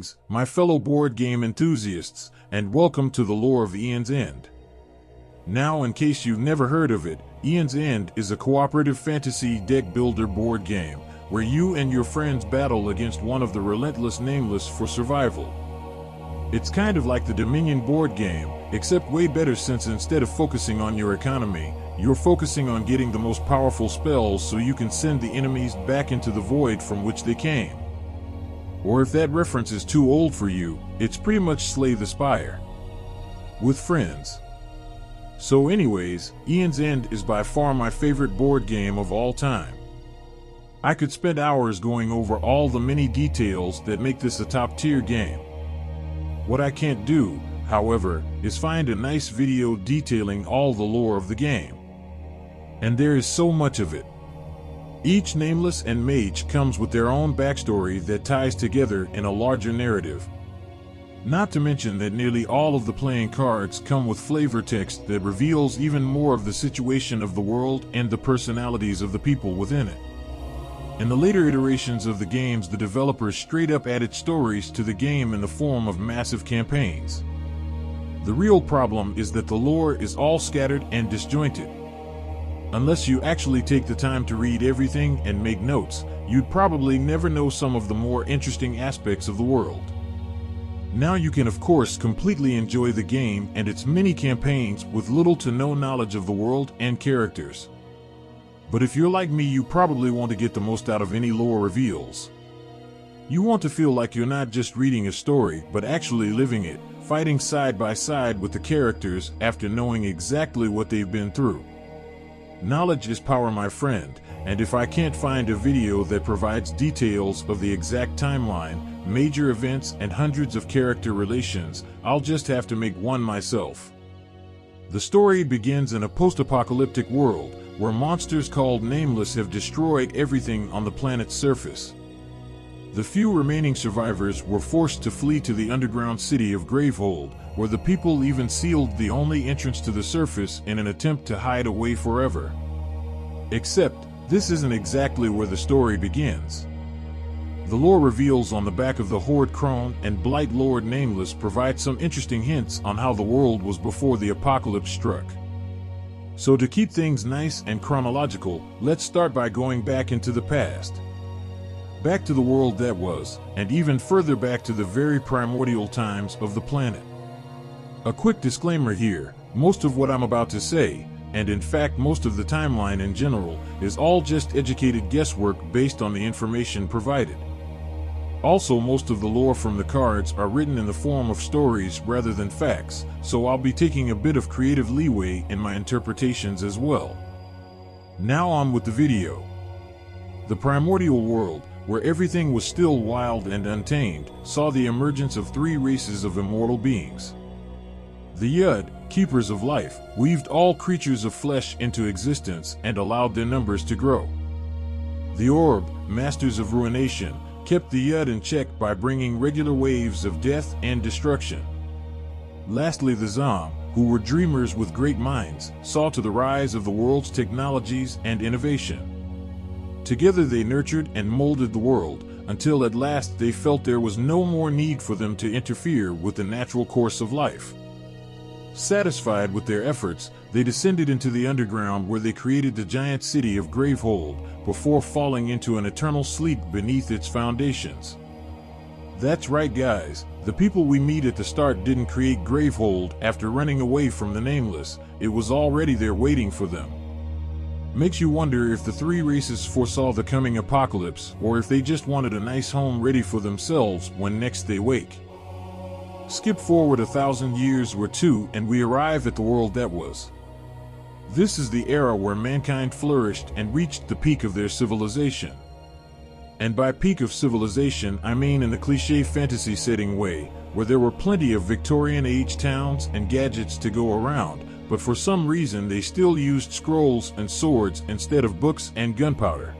Greetings, my fellow board game enthusiasts, and welcome to the lore of Aeon's End. Now, in case you've never heard of it, Aeon's End is a cooperative fantasy deck builder board game, where you and your friends battle against one of the relentless Nameless for survival. It's kind of like the Dominion board game, except way better, since instead of focusing on your economy, you're focusing on getting the most powerful spells so you can send the enemies back into the void from which they came. Or if that reference is too old for you, it's pretty much Slay the Spire with friends. So anyways, Aeon's End is by far my favorite board game of all time. I could spend hours going over all the many details that make this a top-tier game. What I can't do, however, is find a nice video detailing all the lore of the game. And there is so much of it. Each Nameless and Mage comes with their own backstory that ties together in a larger narrative. Not to mention that nearly all of the playing cards come with flavor text that reveals even more of the situation of the world and the personalities of the people within it. In the later iterations of the games, the developers straight up added stories to the game in the form of massive campaigns. The real problem is that the lore is all scattered and disjointed. Unless you actually take the time to read everything and make notes, you'd probably never know some of the more interesting aspects of the world. Now you can of course completely enjoy the game and its many campaigns with little to no knowledge of the world and characters. But if you're like me, you probably want to get the most out of any lore reveals. You want to feel like you're not just reading a story, but actually living it, fighting side by side with the characters after knowing exactly what they've been through. Knowledge is power, my friend, and if I can't find a video that provides details of the exact timeline, major events, and hundreds of character relations, I'll just have to make one myself. The story begins in a post-apocalyptic world, where monsters called Nameless have destroyed everything on the planet's surface. The few remaining survivors were forced to flee to the underground city of Gravehold, where the people even sealed the only entrance to the surface in an attempt to hide away forever. Except, this isn't exactly where the story begins. The lore reveals on the back of the Horde Crone and Blight Lord Nameless provide some interesting hints on how the world was before the apocalypse struck. So to keep things nice and chronological, let's start by going back into the past. Back to the world that was, and even further back to the very primordial times of the planet. A quick disclaimer here, most of what I'm about to say, and in fact most of the timeline in general, is all just educated guesswork based on the information provided. Also, most of the lore from the cards are written in the form of stories rather than facts, so I'll be taking a bit of creative leeway in my interpretations as well. Now on with the video. The primordial world, where everything was still wild and untamed, saw the emergence of three races of immortal beings. The Yud, keepers of life, weaved all creatures of flesh into existence and allowed their numbers to grow. The Orb, masters of ruination, kept the Yud in check by bringing regular waves of death and destruction. Lastly, the Zom, who were dreamers with great minds, saw to the rise of the world's technologies and innovation. Together they nurtured and molded the world, until at last they felt there was no more need for them to interfere with the natural course of life. Satisfied with their efforts, they descended into the underground, where they created the giant city of Gravehold before falling into an eternal sleep beneath its foundations. That's right, guys, the people we meet at the start didn't create Gravehold after running away from the Nameless. It was already there waiting for them. Makes you wonder if the three races foresaw the coming apocalypse, or if they just wanted a nice home ready for themselves when next they wake. Skip forward 1,000 years or two and we arrive at the world that was. This is the era where mankind flourished and reached the peak of their civilization. And by peak of civilization, I mean in the cliché fantasy setting way, where there were plenty of Victorian age towns and gadgets to go around, but for some reason they still used scrolls and swords instead of books and gunpowder.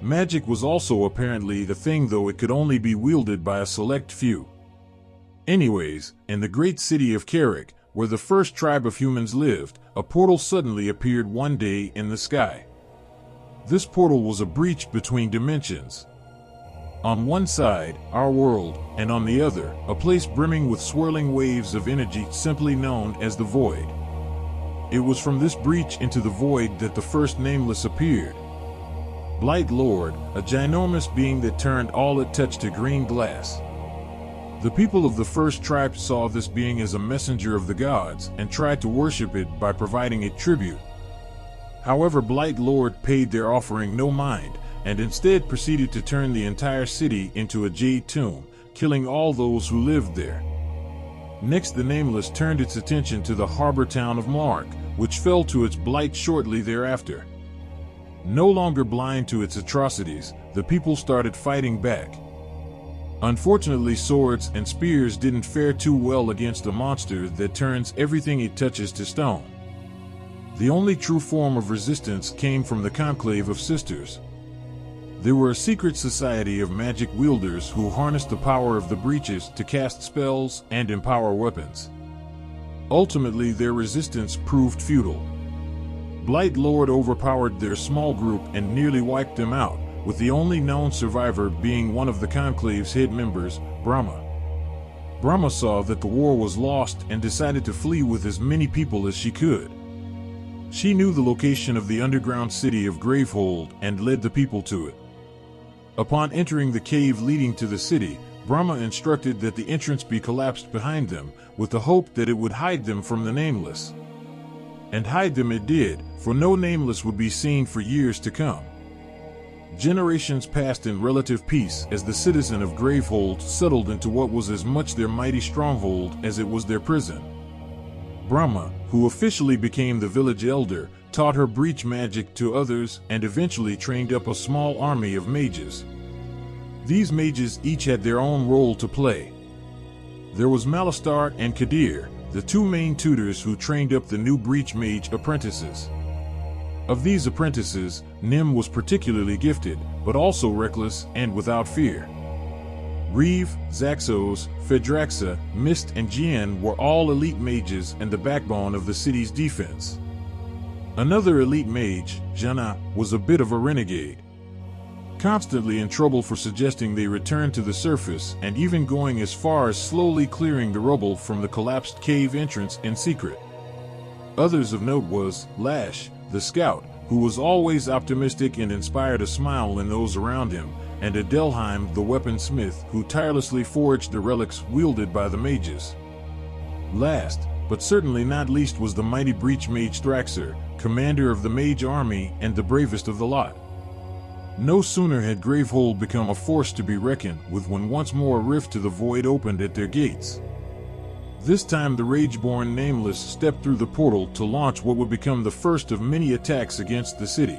Magic was also apparently the thing, though it could only be wielded by a select few. Anyways, in the great city of Carrick, where the first tribe of humans lived, a portal suddenly appeared one day in the sky. This portal was a breach between dimensions. On one side, our world, and on the other, a place brimming with swirling waves of energy simply known as the Void. It was from this breach into the Void that the first Nameless appeared. Blight Lord, a ginormous being that turned all it touched to green glass. The people of the first tribe saw this being as a messenger of the gods and tried to worship it by providing it tribute. However, Blight Lord paid their offering no mind, and instead proceeded to turn the entire city into a jade tomb, killing all those who lived there. Next, the Nameless turned its attention to the harbor town of Mark, which fell to its blight shortly thereafter. No longer blind to its atrocities, the people started fighting back. Unfortunately, swords and spears didn't fare too well against a monster that turns everything it touches to stone. The only true form of resistance came from the Conclave of Sisters. They were a secret society of magic wielders who harnessed the power of the breaches to cast spells and empower weapons. Ultimately, their resistance proved futile. Blight Lord overpowered their small group and nearly wiped them out, with the only known survivor being one of the Conclave's head members, Brahma. Brahma saw that the war was lost and decided to flee with as many people as she could. She knew the location of the underground city of Gravehold and led the people to it. Upon entering the cave leading to the city, Brahma instructed that the entrance be collapsed behind them, with the hope that it would hide them from the Nameless. And hide them it did, for no Nameless would be seen for years to come. Generations passed in relative peace as the citizen of Gravehold settled into what was as much their mighty stronghold as it was their prison. Brahma, who officially became the village elder, taught her breach magic to others and eventually trained up a small army of mages. These mages each had their own role to play. There was Malistar and Kadir, the two main tutors who trained up the new breach mage apprentices. Of these apprentices, Nim was particularly gifted, but also reckless and without fear. Reeve, Zaxos, Fedraxa, Mist, and Jian were all elite mages and the backbone of the city's defense. Another elite mage, Jana, was a bit of a renegade. Constantly in trouble for suggesting they return to the surface and even going as far as slowly clearing the rubble from the collapsed cave entrance in secret. Others of note was Lash, the scout, who was always optimistic and inspired a smile in those around him, and Adelheim, the weaponsmith, who tirelessly forged the relics wielded by the mages. Last, but certainly not least, was the mighty breach mage Thraxer, commander of the mage army and the bravest of the lot. No sooner had Gravehold become a force to be reckoned with when once more a rift to the void opened at their gates. This time the Rageborn Nameless stepped through the portal to launch what would become the first of many attacks against the city.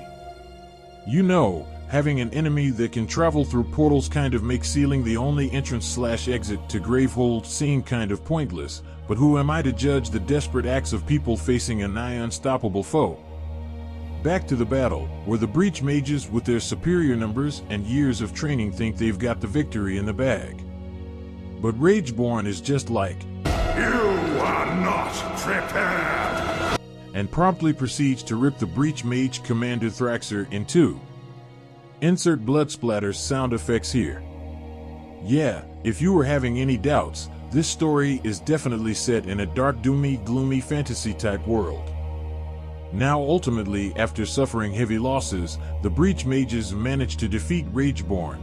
You know, having an enemy that can travel through portals kind of makes sealing the only entrance/exit to Gravehold seem kind of pointless, but who am I to judge the desperate acts of people facing a nigh unstoppable foe? Back to the battle, where the breach mages with their superior numbers and years of training think they've got the victory in the bag. But Rageborn is just like, "You are not prepared!" and promptly proceeds to rip the breach mage commander Thraxer in two. Insert blood splatters sound effects here. Yeah, if you were having any doubts, this story is definitely set in a dark, doomy, gloomy fantasy-type world. Now ultimately, after suffering heavy losses, the breach mages managed to defeat Rageborn.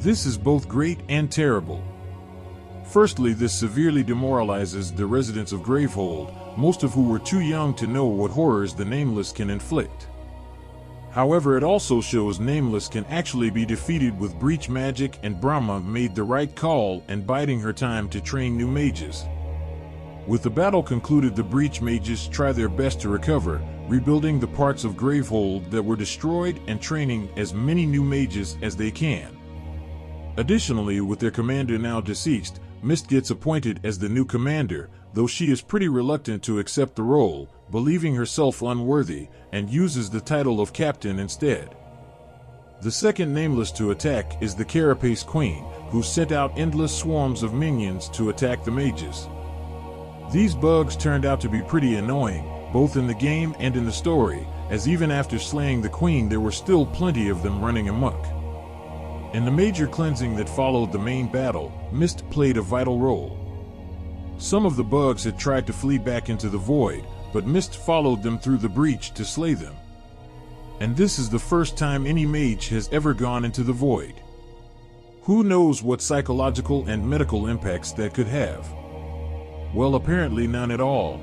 This is both great and terrible. Firstly, this severely demoralizes the residents of Gravehold, most of who were too young to know what horrors the Nameless can inflict. However, it also shows Nameless can actually be defeated with breach magic, and Brahma made the right call in biding her time to train new mages. With the battle concluded, the breach mages try their best to recover, rebuilding the parts of Gravehold that were destroyed and training as many new mages as they can. Additionally, with their commander now deceased, Mist gets appointed as the new commander, though she is pretty reluctant to accept the role, believing herself unworthy, and uses the title of captain instead. The second Nameless to attack is the Carapace Queen, who sent out endless swarms of minions to attack the mages. These bugs turned out to be pretty annoying, both in the game and in the story, as even after slaying the queen there were still plenty of them running amok. In the major cleansing that followed the main battle, mist played a vital role. Some of the bugs had tried to flee back into the void, but mist followed them through the breach to slay them. And this is the first time any mage has ever gone into the void. Who knows what psychological and medical impacts that could have? Well, apparently none at all.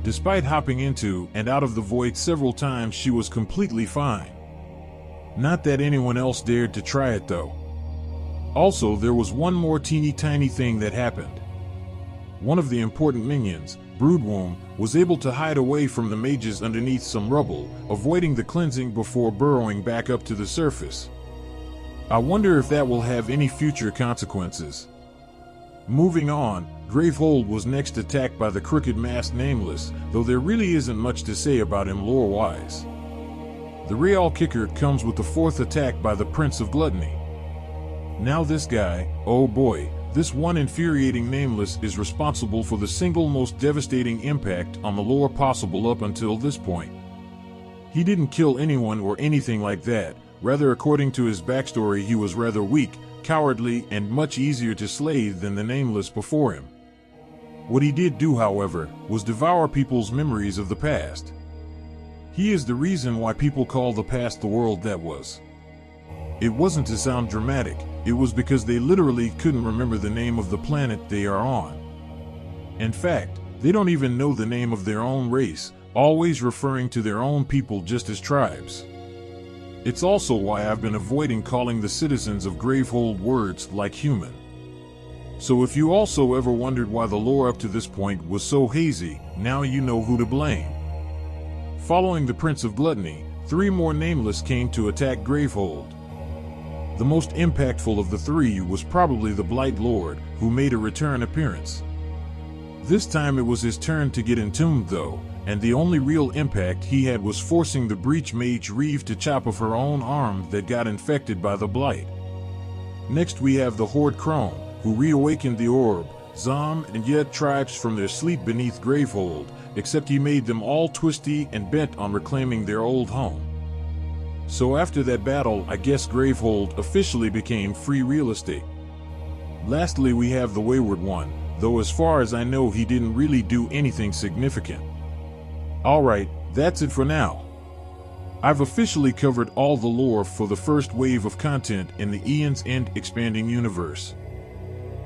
Despite hopping into and out of the void several times, she was completely fine. Not that anyone else dared to try it though. Also, there was one more teeny tiny thing that happened. One of the important minions, Broodwomb, was able to hide away from the mages underneath some rubble, avoiding the cleansing before burrowing back up to the surface. I wonder if that will have any future consequences. Moving on, Gravehold was next attacked by the crooked masked Nameless, though there really isn't much to say about him lore-wise. The real kicker comes with the fourth attack by the Prince of Gluttony. Now this guy, oh boy, this one infuriating Nameless is responsible for the single most devastating impact on the lore possible up until this point. He didn't kill anyone or anything like that, rather according to his backstory he was rather weak, cowardly, and much easier to slay than the Nameless before him. What he did do, however, was devour people's memories of the past. He is the reason why people call the past the world that was. It wasn't to sound dramatic, it was because they literally couldn't remember the name of the planet they are on. In fact, they don't even know the name of their own race, always referring to their own people just as tribes. It's also why I've been avoiding calling the citizens of Gravehold words like human. So if you also ever wondered why the lore up to this point was so hazy, now you know who to blame. Following the Prince of Gluttony, 3 more Nameless came to attack Gravehold. The most impactful of the 3 was probably the Blight Lord, who made a return appearance. This time it was his turn to get entombed though, and the only real impact he had was forcing the Breach Mage Reeve to chop off her own arm that got infected by the Blight. Next we have the Horde Crone, who reawakened the Orb, Zom, and Yet tribes from their sleep beneath Gravehold, except he made them all twisty and bent on reclaiming their old home. So after that battle, I guess Gravehold officially became free real estate. Lastly, we have the Wayward One, though as far as I know he didn't really do anything significant. Alright, that's it for now. I've officially covered all the lore for the first wave of content in the Aeon's End expanding universe.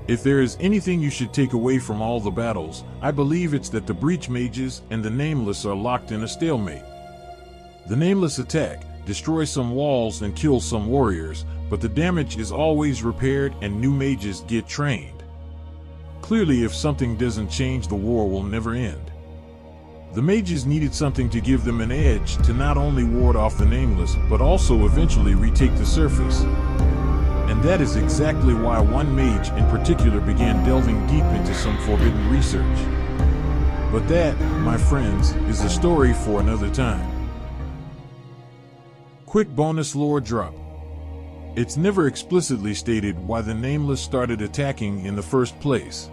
If there is anything you should take away from all the battles, I believe it's that the Breach Mages and the Nameless are locked in a stalemate. The Nameless attack, destroy some walls and kill some warriors, but the damage is always repaired and new mages get trained. Clearly, if something doesn't change, the war will never end. The mages needed something to give them an edge to not only ward off the Nameless, but also eventually retake the surface. And that is exactly why one mage in particular began delving deep into some forbidden research. But that, my friends, is a story for another time. Quick bonus lore drop. It's never explicitly stated why the Nameless started attacking in the first place.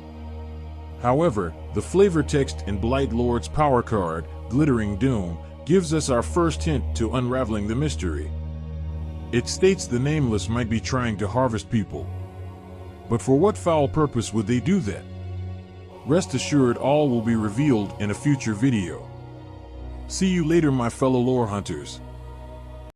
However, the flavor text in Blight Lord's power card, Glittering Doom, gives us our first hint to unraveling the mystery. It states the Nameless might be trying to harvest people. But for what foul purpose would they do that? Rest assured, all will be revealed in a future video. See you later, my fellow lore hunters.